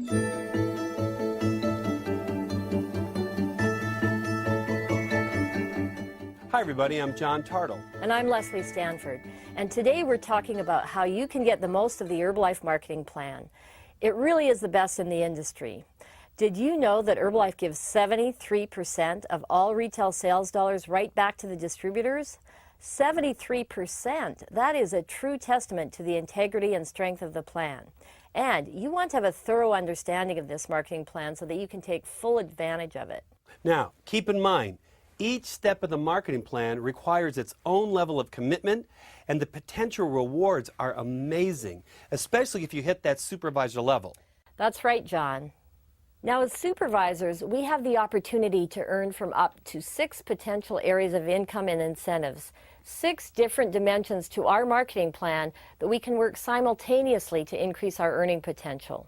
Hi everybody, I'm John Tartle. And I'm Leslie Stanford. And today we're talking about how you can get the most of the Herbalife marketing plan. It really is the best in the industry. Did you know that Herbalife gives 73% of all retail sales dollars right back to the distributors? 73%. That is a true testament to the integrity and strength of the plan. And you want to have a thorough understanding of this marketing plan so that you can take full advantage of it. Now, keep in mind, each step of the marketing plan requires its own level of commitment, and the potential rewards are amazing, especially if you hit that supervisor level. That's right, John. Now, as supervisors, we have the opportunity to earn from up to 6 potential areas of income and incentives, 6 different dimensions to our marketing plan that we can work simultaneously to increase our earning potential.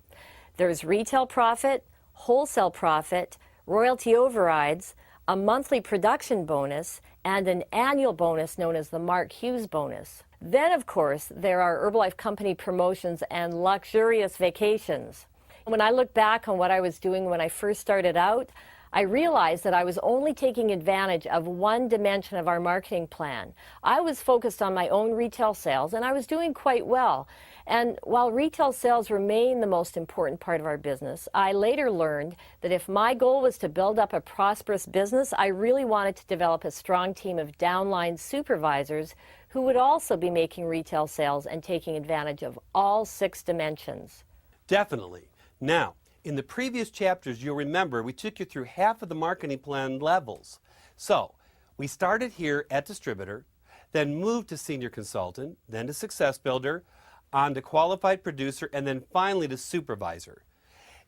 There's retail profit, wholesale profit, royalty overrides, a monthly production bonus, and an annual bonus known as the Mark Hughes bonus. Then, of course, there are Herbalife company promotions and luxurious vacations. When I look back on what I was doing when I first started out, I realized that I was only taking advantage of one dimension of our marketing plan. I was focused on my own retail sales, and I was doing quite well. And while retail sales remain the most important part of our business, I later learned that if my goal was to build up a prosperous business, I really wanted to develop a strong team of downline supervisors who would also be making retail sales and taking advantage of all 6 dimensions. Definitely. Now, in the previous chapters, you'll remember we took you through half of the marketing plan levels. So, we started here at distributor, then moved to senior consultant, then to success builder, on to qualified producer, and then finally to supervisor.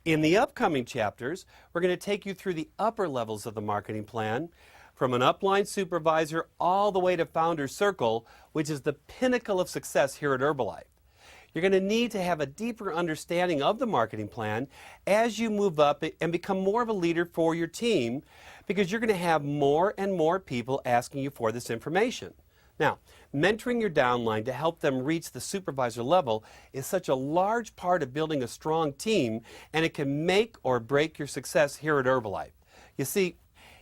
In the upcoming chapters, we're going to take you through the upper levels of the marketing plan, from an upline supervisor all the way to founder circle, which is the pinnacle of success here at Herbalife. You're going to need to have a deeper understanding of the marketing plan as you move up and become more of a leader for your team, because you're going to have more and more people asking you for this information. Now, mentoring your downline to help them reach the supervisor level is such a large part of building a strong team, and it can make or break your success here at Herbalife. You see,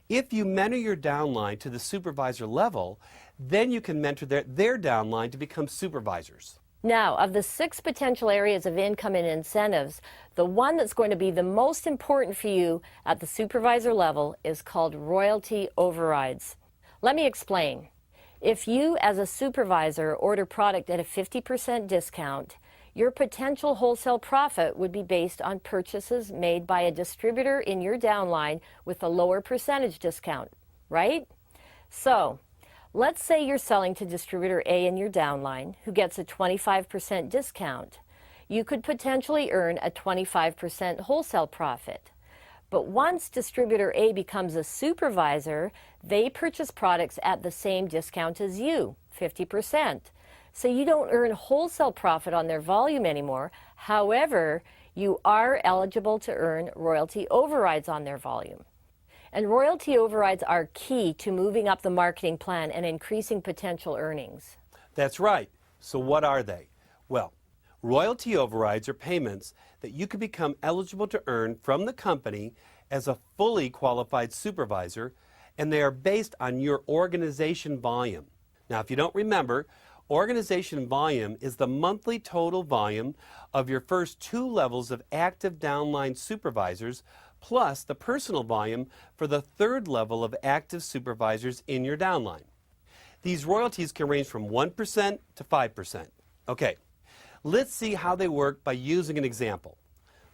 if you mentor your downline to the supervisor level, then you can mentor their downline to become supervisors. Now, of the 6 potential areas of income and incentives, the one that's going to be the most important for you at the supervisor level is called royalty overrides. Let me explain. If you, as a supervisor, order product at a 50% discount, your potential wholesale profit would be based on purchases made by a distributor in your downline with a lower percentage discount, right? So, let's say you're selling to distributor A in your downline, who gets a 25% discount. You could potentially earn a 25% wholesale profit. But once distributor A becomes a supervisor, they purchase products at the same discount as you, 50%. So you don't earn wholesale profit on their volume anymore. However, you are eligible to earn royalty overrides on their volume. And royalty overrides are key to moving up the marketing plan and increasing potential earnings. That's right. So what are they? Well, royalty overrides are payments that you can become eligible to earn from the company as a fully qualified supervisor, and they are based on your organization volume. Now, if you don't remember, organization volume is the monthly total volume of your first 2 levels of active downline supervisors, plus the personal volume for the 3rd level of active supervisors in your downline. These royalties can range from 1% to 5%. Okay, let's see how they work by using an example.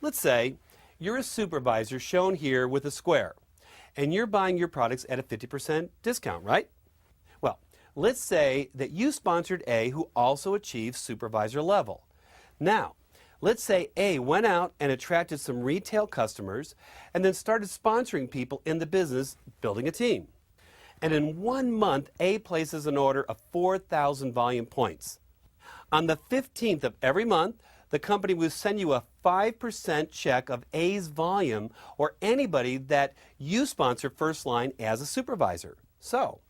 Let's say you're a supervisor shown here with a square, and you're buying your products at a 50% discount, right? Well, let's say that you sponsored A, who also achieved supervisor level. Now, let's say A went out and attracted some retail customers and then started sponsoring people in the business, building a team. And in 1 month, A places an order of 4,000 volume points. On the 15th of every month, the company will send you a 5% check of A's volume or anybody that you sponsor first line as a supervisor. So,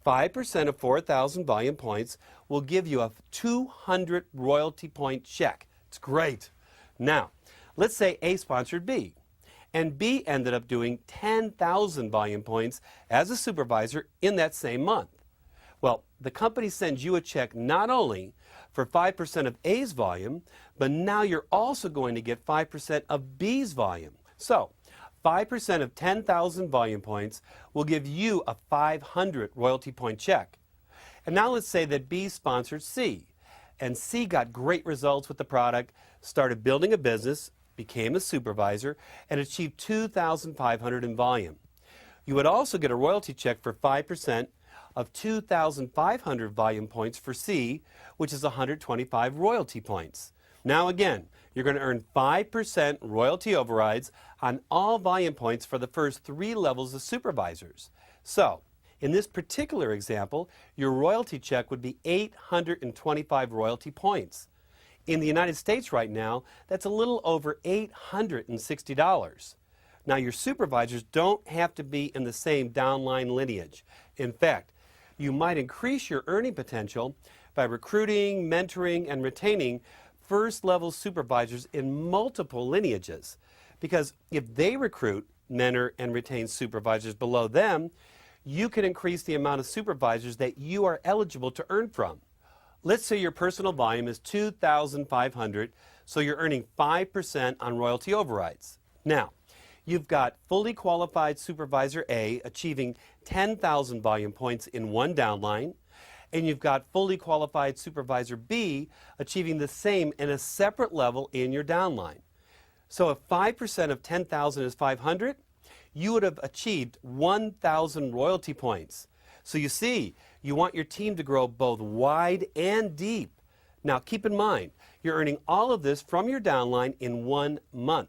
5% of 4,000 volume points will give you a 200 royalty point check. It's great. Now, Let's say A sponsored B, and B ended up doing 10,000 volume points as a supervisor in that same month. Well, the company sends you a check not only for 5% of A's volume, but now you're also going to get 5% of B's volume. So, 5% of 10,000 volume points will give you a 500 royalty point check. And now let's say that B sponsored C, and C got great results with the product, started building a business, became a supervisor, and achieved 2,500 in volume. You would also get a royalty check for 5% of 2,500 volume points for C, which is 125 royalty points. Now again, you're going to earn 5% royalty overrides on all volume points for the first 3 levels of supervisors. So, in this particular example, your royalty check would be 825 royalty points. In the United States right now, that's a little over $860. Now, your supervisors don't have to be in the same downline lineage. In fact, you might increase your earning potential by recruiting, mentoring, and retaining first-level supervisors in multiple lineages. Because if they recruit, mentor, and retain supervisors below them, you can increase the amount of supervisors that you are eligible to earn from. Let's say your personal volume is 2,500, so you're earning 5% on royalty overrides. Now, you've got fully qualified supervisor A achieving 10,000 volume points in one downline, and you've got fully qualified supervisor B achieving the same in a separate level in your downline. So if 5% of 10,000 is 500, you would have achieved 1,000 royalty points. So you see, you want your team to grow both wide and deep. Now keep in mind, you're earning all of this from your downline in 1 month.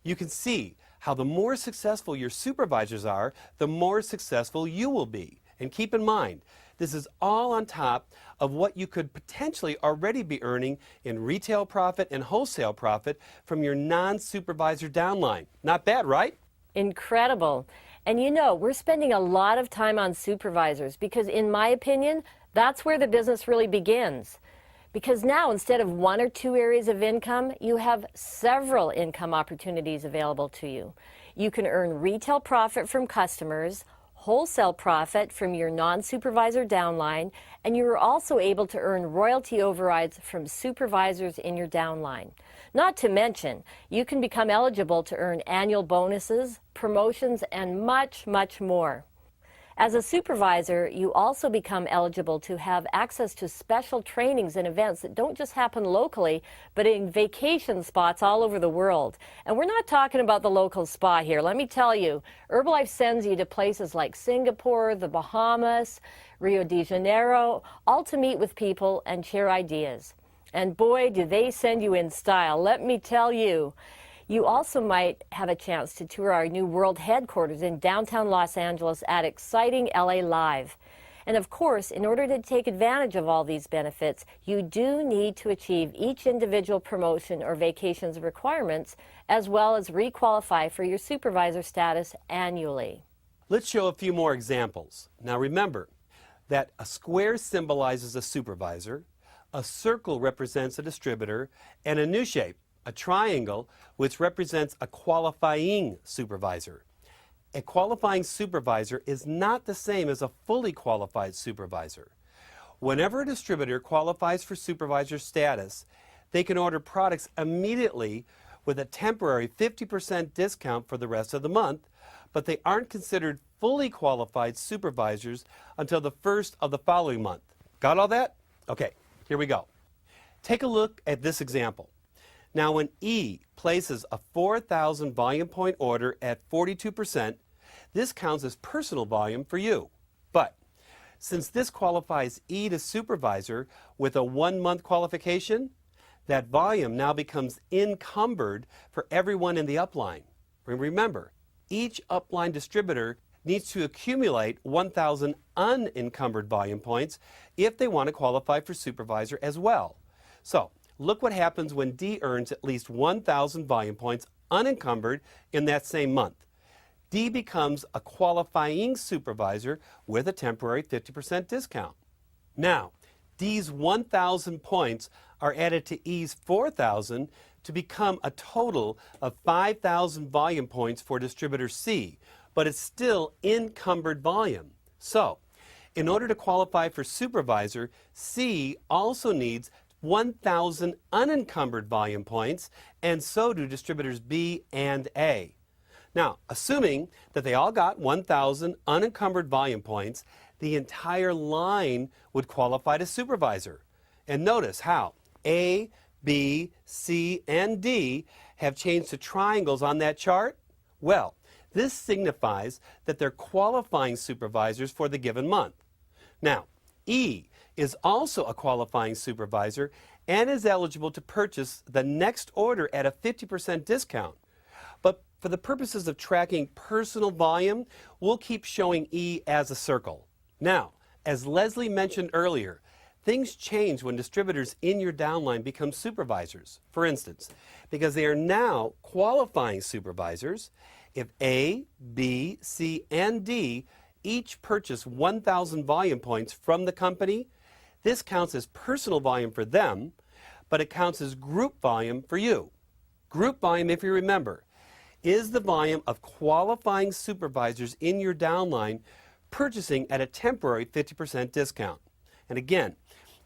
You can see how the more successful your supervisors are, the more successful you will be. And keep in mind, this is all on top of what you could potentially already be earning in retail profit and wholesale profit from your non-supervisor downline. Not bad, right? Incredible. And you know, we're spending a lot of time on supervisors because, in my opinion, that's where the business really begins. Because now, instead of 1 or 2 areas of income, you have several income opportunities available to you. You can earn retail profit from customers, wholesale profit from your non-supervisor downline, and you are also able to earn royalty overrides from supervisors in your downline. Not to mention, you can become eligible to earn annual bonuses, promotions, and much, much more. As a supervisor, you also become eligible to have access to special trainings and events that don't just happen locally, but in vacation spots all over the world. And we're not talking about the local spa here. Let me tell you, Herbalife sends you to places like Singapore, the Bahamas, Rio de Janeiro, all to meet with people and share ideas. And boy, do they send you in style, let me tell you. You also might have a chance to tour our new world headquarters in downtown Los Angeles at exciting LA Live. And of course, in order to take advantage of all these benefits, you do need to achieve each individual promotion or vacation's requirements, as well as requalify for your supervisor status annually. Let's show a few more examples. Now remember that a square symbolizes a supervisor, a circle represents a distributor, and a new shape, a triangle, which represents a qualifying supervisor. A qualifying supervisor is not the same as a fully qualified supervisor. Whenever a distributor qualifies for supervisor status, they can order products immediately with a temporary 50% discount for the rest of the month, but they aren't considered fully qualified supervisors until the first of the following month. Got all that? Okay, here we go. Take a look at this example. Now, when E places a 4,000 volume point order at 42%, this counts as personal volume for you. But since this qualifies E to supervisor with a 1-month qualification, that volume now becomes encumbered for everyone in the upline. Remember, each upline distributor needs to accumulate 1,000 unencumbered volume points if they want to qualify for supervisor as well. So, look what happens when D earns at least 1,000 volume points unencumbered in that same month. D becomes a qualifying supervisor with a temporary 50% discount. Now, D's 1,000 points are added to E's 4,000 to become a total of 5,000 volume points for distributor C, but it's still encumbered volume. So, in order to qualify for supervisor, C also needs 1,000 unencumbered volume points, and so do distributors B and A. Now, assuming that they all got 1,000 unencumbered volume points, the entire line would qualify to supervisor. And notice how A, B, C, and D have changed to triangles on that chart. Well, this signifies that they're qualifying supervisors for the given month. Now, E is also a qualifying supervisor and is eligible to purchase the next order at a 50% discount. But for the purposes of tracking personal volume, we'll keep showing E as a circle. Now, as Leslie mentioned earlier, things change when distributors in your downline become supervisors. For instance, because they are now qualifying supervisors, if A, B, C, and D each purchase 1,000 volume points from the company, this counts as personal volume for them, but it counts as group volume for you. Group volume, if you remember, is the volume of qualifying supervisors in your downline purchasing at a temporary 50% discount. And again,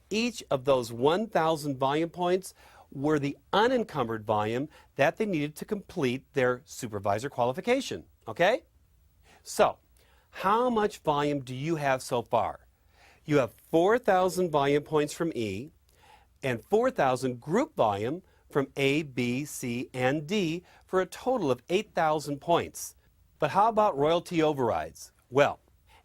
each of those 1,000 volume points were the unencumbered volume that they needed to complete their supervisor qualification. Okay? So, how much volume do you have so far? You have 4,000 volume points from E and 4,000 group volume from A, B, C, and D for a total of 8,000 points. But how about royalty overrides? Well,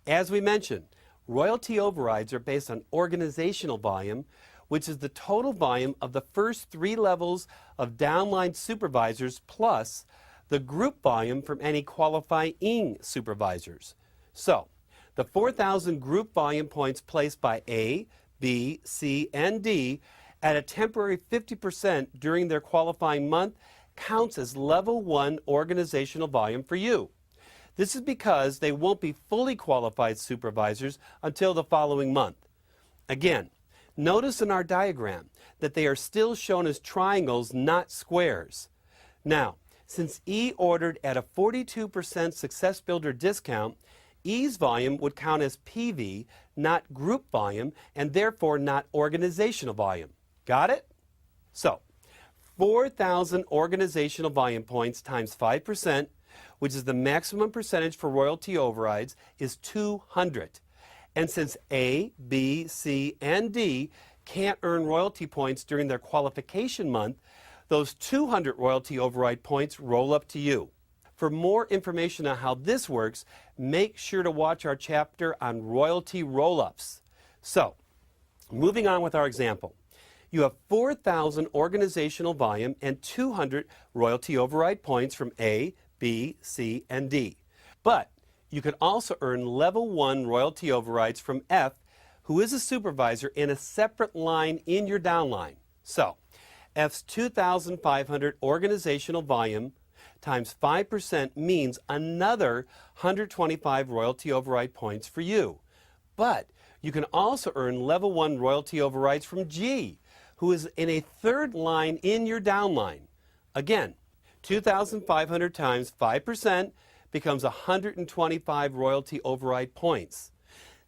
as we mentioned, royalty overrides are based on organizational volume, which is the total volume of the first 3 levels of downline supervisors plus the group volume from any qualifying supervisors. So, the 4,000 group volume points placed by A, B, C, and D at a temporary 50% during their qualifying month counts as level 1 organizational volume for you. This is because they won't be fully qualified supervisors until the following month. Again, notice in our diagram that they are still shown as triangles, not squares. Now, since E ordered at a 42% Success Builder discount, E's volume would count as PV, not group volume, and therefore not organizational volume. Got it? So, 4,000 organizational volume points times 5%, which is the maximum percentage for royalty overrides, is 200. And since A, B, C, and D can't earn royalty points during their qualification month, those 200 royalty override points roll up to you. For more information on how this works, make sure to watch our chapter on royalty roll-ups. So, moving on with our example. You have 4,000 organizational volume and 200 royalty override points from A, B, C, and D. But you can also earn level 1 royalty overrides from F, who is a supervisor in a separate line in your downline. So, F's 2,500 organizational volume times 5% means another 125 royalty override points for you. But you can also earn level 1 royalty overrides from G, who is in a third line in your downline. Again, 2,500 times 5% becomes 125 royalty override points.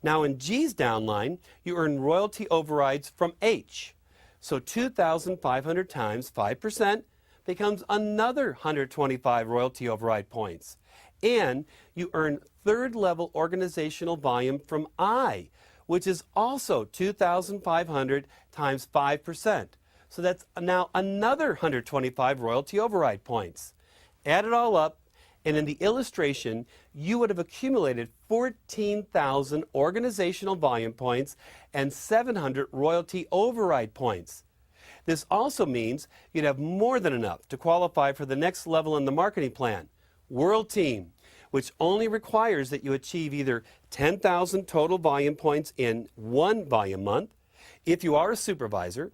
Now in G's downline, you earn royalty overrides from H. So 2,500 times 5% becomes another 125 royalty override points. And you earn third level organizational volume from I, which is also 2,500 times 5%. So that's now another 125 royalty override points. Add it all up, and in the illustration, you would have accumulated 14,000 organizational volume points and 700 royalty override points. This also means you'd have more than enough to qualify for the next level in the marketing plan, World Team, which only requires that you achieve either 10,000 total volume points in 1 volume month, if you are a supervisor,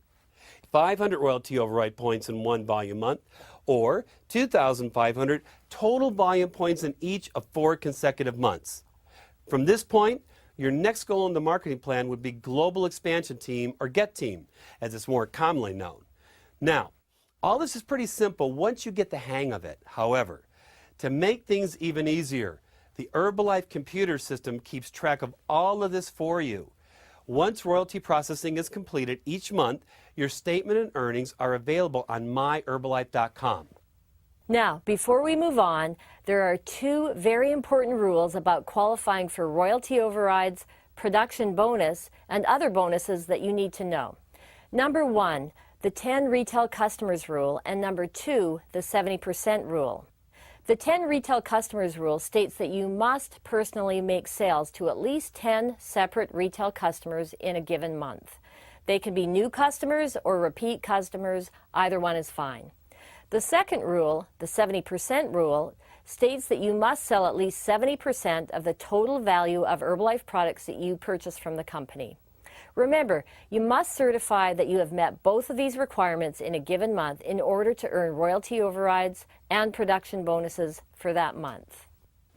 500 royalty override points in 1 volume month, or 2,500 total volume points in each of 4 consecutive months. From this point, your next goal in the marketing plan would be Global Expansion Team, or GET Team, as it's more commonly known. Now, All this is pretty simple once you get the hang of it. However, to make things even easier, the Herbalife computer system keeps track of all of this for you. Once royalty processing is completed each month, your statement and earnings are available on myherbalife.com. Now, before we move on, there are two very important rules about qualifying for royalty overrides, production bonus, and other bonuses that you need to know. Number 1, the 10 retail customers rule, and number 2, the 70% rule. The 10 retail customers rule states that you must personally make sales to at least 10 separate retail customers in a given month. They can be new customers or repeat customers, either one is fine. The second rule, the 70% rule, states that you must sell at least 70% of the total value of Herbalife products that you purchase from the company. Remember, you must certify that you have met both of these requirements in a given month in order to earn royalty overrides and production bonuses for that month.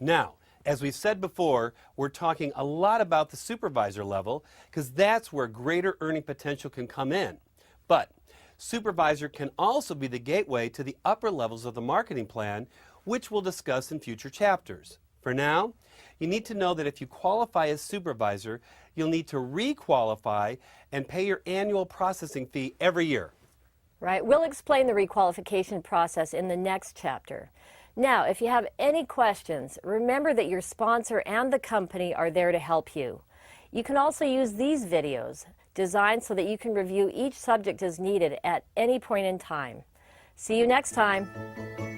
Now, as we've said before, we're talking a lot about the supervisor level because that's where greater earning potential can come in. But supervisor can also be the gateway to the upper levels of the marketing plan, which we'll discuss in future chapters. For now, you need to know that if you qualify as supervisor, you'll need to re-qualify and pay your annual processing fee every year. Right, we'll explain the requalification process in the next chapter. Now, if you have any questions, remember that your sponsor and the company are there to help you. You can also use these videos, designed so that you can review each subject as needed at any point in time. See you next time.